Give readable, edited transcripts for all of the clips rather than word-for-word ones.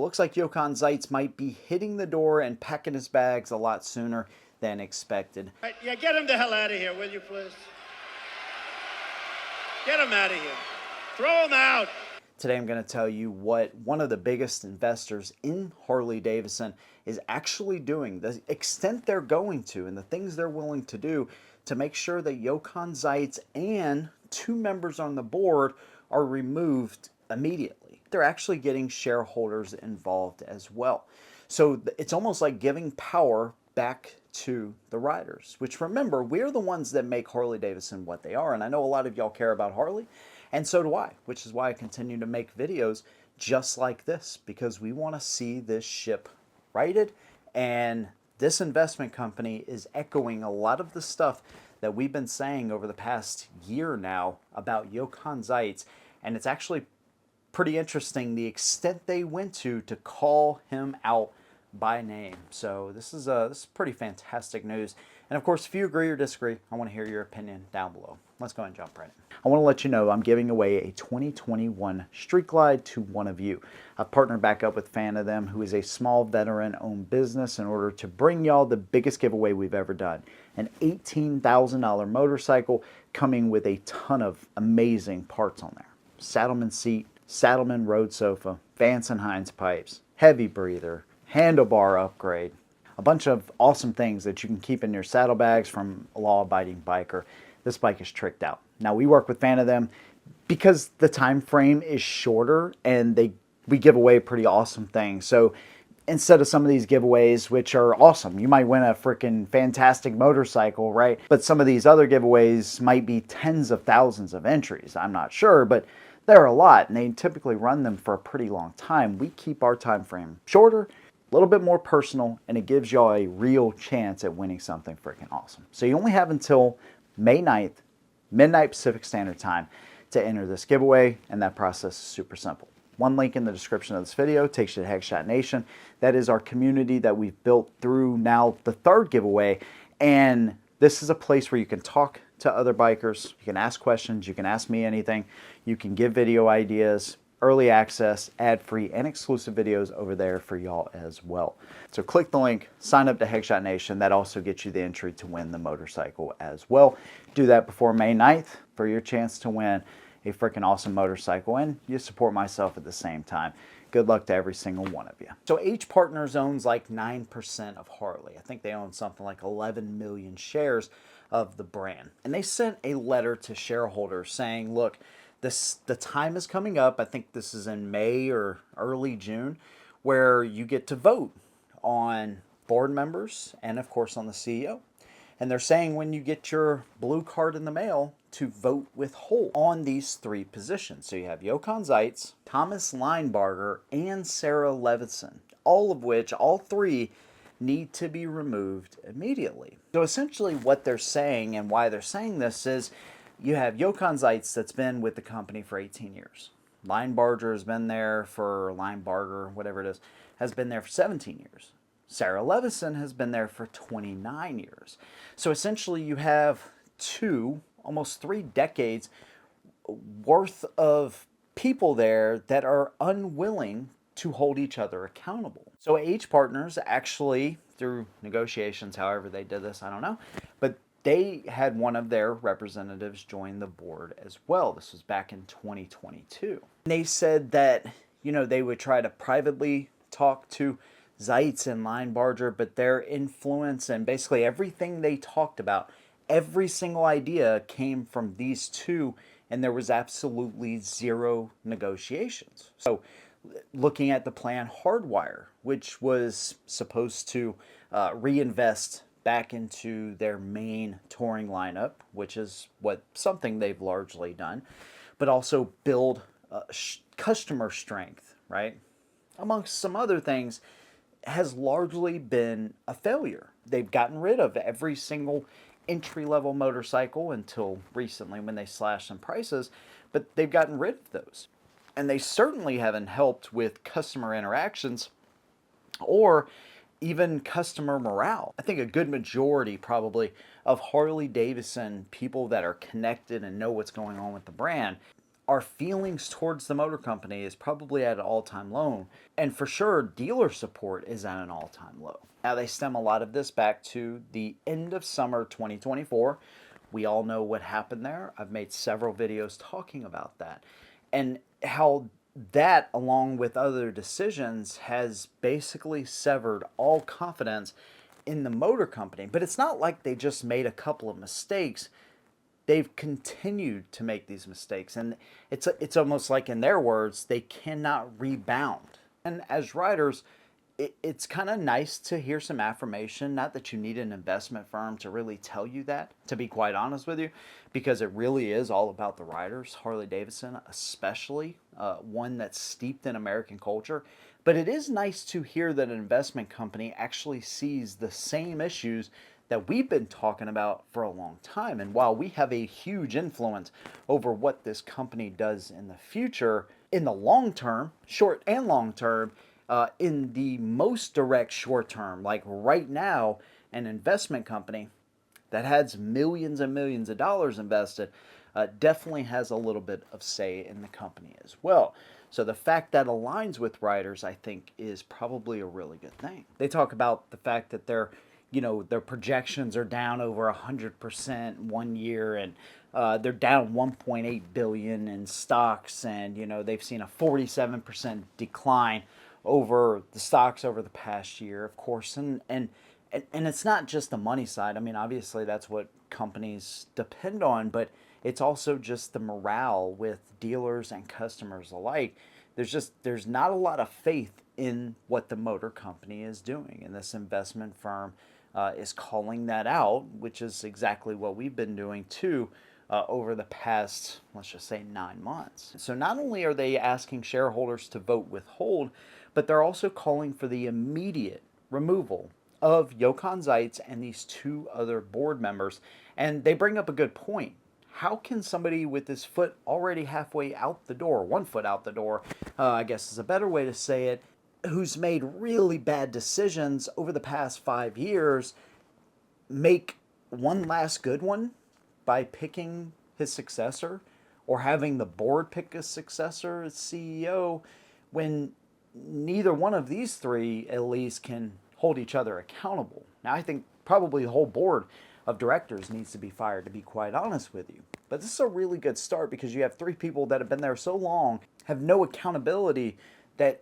looks like Jochein Zeitz might be hitting the door and packing his bags a lot sooner than expected. Yeah, get him the hell out of here, will you, please? Get him out of here. Throw him out. Today I'm going to tell you what one of the biggest investors in Harley Davidson is actually doing, the extent they're going to, and the things they're willing to do to make sure that Jochein Zeitz and two members on the board are removed immediately. They're actually getting shareholders involved as well. So it's almost like giving power back to the riders, which, remember, we're the ones that make Harley Davidson what they are. And I know a lot of y'all care about Harley, and so do I, which is why I continue to make videos just like this, because we want to see this ship righted. And this investment company is echoing a lot of the stuff that we've been saying over the past year now about Jochein Zeitz. And it's actually pretty interesting the extent they went to call him out by name. So this is pretty fantastic news. And of course, if you agree or disagree, I want to hear your opinion down below. Let's go ahead and jump right in. I want to let you know I'm giving away a 2021 Street Glide to one of you. I've partnered back up with Fan of Them, who is a small veteran-owned business, in order to bring y'all the biggest giveaway we've ever done. An $18,000 motorcycle coming with a ton of amazing parts on there. Saddleman seat, Saddleman road sofa, Vance and Hines pipes, heavy breather, handlebar upgrade, a bunch of awesome things that you can keep in your saddlebags from a law-abiding biker. This bike is tricked out. Now, we work with Fan of Them because the time frame is shorter, and we give away pretty awesome things. So instead of some of these giveaways, which are awesome, you might win a freaking fantastic motorcycle, right? But some of these other giveaways might be tens of thousands of entries. I'm not sure, but they're a lot, and they typically run them for a pretty long time. We keep our time frame shorter, a little bit more personal, and it gives y'all a real chance at winning something freaking awesome. So you only have until May 9th, midnight Pacific Standard Time, to enter this giveaway, and that process is super simple. One link in the description of this video takes you to Headshot Nation. That is our community that we've built through now the third giveaway, and this is a place where you can talk to other bikers, you can ask questions, you can ask me anything, you can give video ideas, early access, ad-free, and exclusive videos over there for y'all as well. So click the link, sign up to Headshot Nation. That also gets you the entry to win the motorcycle as well. Do that before May 9th for your chance to win a freaking awesome motorcycle, and you support myself at the same time. Good luck to every single one of you. So H Partners owns like 9% of Harley. I think they own something like 11 million shares of the brand. And they sent a letter to shareholders saying, look, the time is coming up, I think this is in May or early June, where you get to vote on board members and of course on the CEO. And they're saying when you get your blue card in the mail to vote with Holt on these three positions. So you have Jochein Zeitz, Thomas Linebarger, and Sarah Levinson, all three need to be removed immediately. So essentially what they're saying, and why they're saying this, is you have Jochein Zeitz that's been with the company for 18 years. Linebarger has been there for, Linebarger, whatever it is, has been there for 17 years. Sarah Levinson has been there for 29 years. So essentially you have almost 3 decades worth of people there that are unwilling to hold each other accountable. So H Partners actually, through negotiations, however they did this, I don't know, but they had one of their representatives join the board as well. This was back in 2022. They said that, they would try to privately talk to Zeitz and Linebarger, but their influence and basically everything they talked about, every single idea came from these two, and there was absolutely zero negotiations. So looking at the plan Hardwire, which was supposed to reinvest back into their main touring lineup, which is something they've largely done, but also build customer strength, right? Amongst some other things, has largely been a failure. They've gotten rid of every single entry-level motorcycle until recently when they slashed some prices, but they've gotten rid of those. And they certainly haven't helped with customer interactions or even customer morale. I think a good majority probably of Harley Davidson people that are connected and know what's going on with the brand our feelings towards the motor company is probably at an all-time low. And for sure, dealer support is at an all-time low. Now, they stem a lot of this back to the end of summer 2024. We all know what happened there. I've made several videos talking about that. And how that, along with other decisions, has basically severed all confidence in the motor company. But it's not like they just made a couple of mistakes. They've continued to make these mistakes, and it's almost like, in their words, they cannot rebound. And as riders, it's kind of nice to hear some affirmation. Not that you need an investment firm to really tell you that, to be quite honest with you, because it really is all about the riders. Harley Davidson, especially, one that's steeped in American culture. But it is nice to hear that an investment company actually sees the same issues that we've been talking about for a long time. And while we have a huge influence over what this company does in the future, in the long term, short and long term, in the most direct short term, like right now, an investment company that has millions and millions of dollars invested definitely has a little bit of say in the company as well. So the fact that aligns with riders, I think, is probably a really good thing. They talk about the fact that their projections are down over 100% 1 year, and they're down 1.8 billion in stocks, and they've seen a 47% decline over the stocks over the past year, of course, and it's not just the money side. I mean, obviously that's what companies depend on, but it's also just the morale with dealers and customers alike. There's not a lot of faith in what the motor company is doing, and this investment firm is calling that out, which is exactly what we've been doing too over the past, let's just say, 9 months. So not only are they asking shareholders to vote withhold, but they're also calling for the immediate removal of Jochein Zeitz and these 2 other board members. And they bring up a good point. How can somebody with his foot already halfway out the door, 1 foot out the door, I guess is a better way to say it, who's made really bad decisions over the past 5 years, make one last good one by picking his successor or having the board pick a successor as CEO, when neither one of these 3 at least can hold each other accountable? Now, I think probably the whole board of directors needs to be fired, to be quite honest with you. But this is a really good start, because you have 3 people that have been there so long, have no accountability, that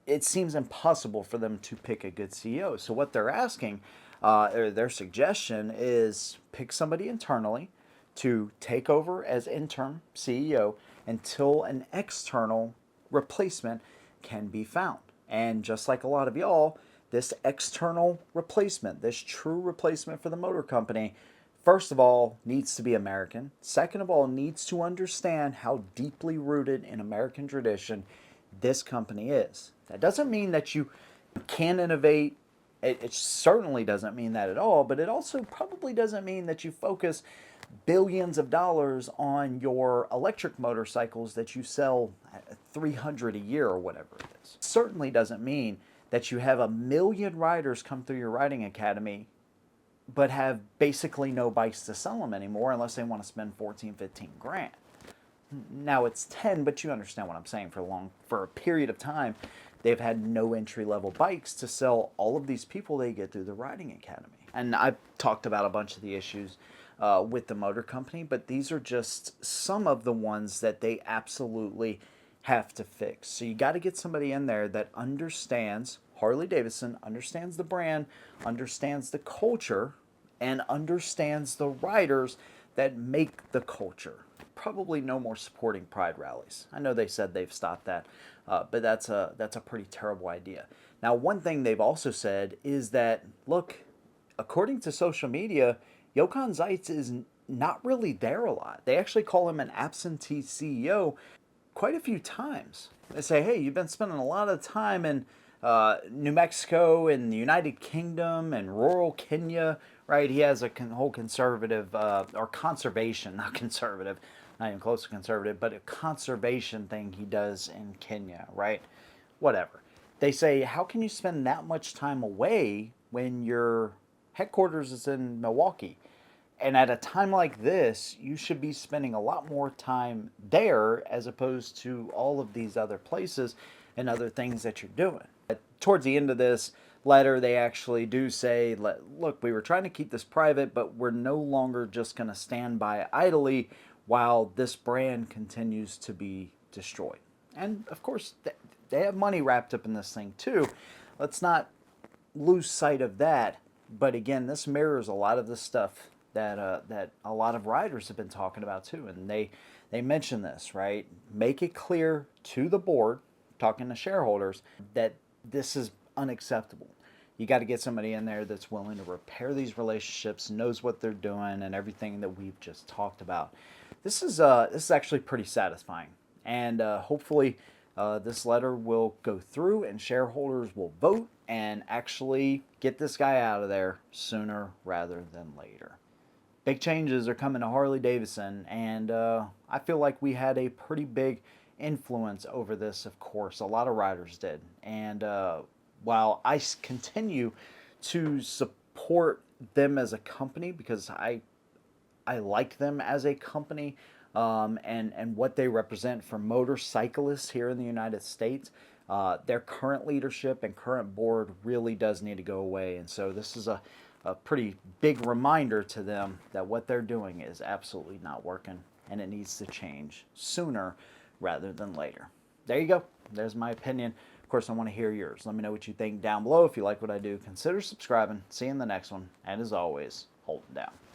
it seems impossible for them to pick a good CEO. So what they're asking, or their suggestion, is pick somebody internally to take over as interim CEO until an external replacement can be found. And just like a lot of y'all, this external replacement, this true replacement for the motor company, first of all, needs to be American. Second of all, needs to understand how deeply rooted in American tradition this company is. That doesn't mean that you can't innovate. It certainly doesn't mean that at all, but it also probably doesn't mean that you focus billions of dollars on your electric motorcycles that you sell at 300 a year or whatever it is. It certainly doesn't mean that you have 1 million riders come through your riding academy but have basically no bikes to sell them anymore unless they want to spend 14, 15 grand. Now it's 10, but you understand what I'm saying. For a period of time, they've had no entry-level bikes to sell all of these people they get through the riding academy. And I've talked about a bunch of the issues with the motor company, but these are just some of the ones that they absolutely have to fix. So you got to get somebody in there that understands Harley Davidson, understands the brand, understands the culture, and understands the riders that make the culture. Probably no more supporting pride rallies. I know they said they've stopped that, but that's a pretty terrible idea. Now, one thing they've also said is that, look, according to social media, Jochein Zeitz is not really there a lot. They actually call him an absentee CEO quite a few times. They say, hey, you've been spending a lot of time in New Mexico and the United Kingdom and rural Kenya, right? He has a whole conservative, or conservation, not conservative, not even close to conservative, but a conservation thing he does in Kenya, right? Whatever. They say, how can you spend that much time away when your headquarters is in Milwaukee? And at a time like this, you should be spending a lot more time there as opposed to all of these other places and other things that you're doing. Towards the end of this letter, they actually do say, look, we were trying to keep this private, but we're no longer just going to stand by idly while this brand continues to be destroyed. And of course, they have money wrapped up in this thing too. Let's not lose sight of that. But again, this mirrors a lot of the stuff that that a lot of riders have been talking about too. And they mention this, right? Make it clear to the board, talking to shareholders, that this is unacceptable. You got to get somebody in there that's willing to repair these relationships, knows what they're doing, and everything that we've just talked about. This is actually pretty satisfying, and hopefully this letter will go through, and shareholders will vote and actually get this guy out of there sooner rather than later. Big changes are coming to Harley Davidson, and I feel like we had a pretty big influence over this. Of course, a lot of riders did, and while I continue to support them as a company because I like them as a company, and what they represent for motorcyclists here in the United States, their current leadership and current board really does need to go away. And so this is a pretty big reminder to them that what they're doing is absolutely not working, and it needs to change sooner rather than later. There you go. There's my opinion. Of course, I want to hear yours. Let me know what you think down below. If you like what I do, consider subscribing. See you in the next one. And as always, hold it down.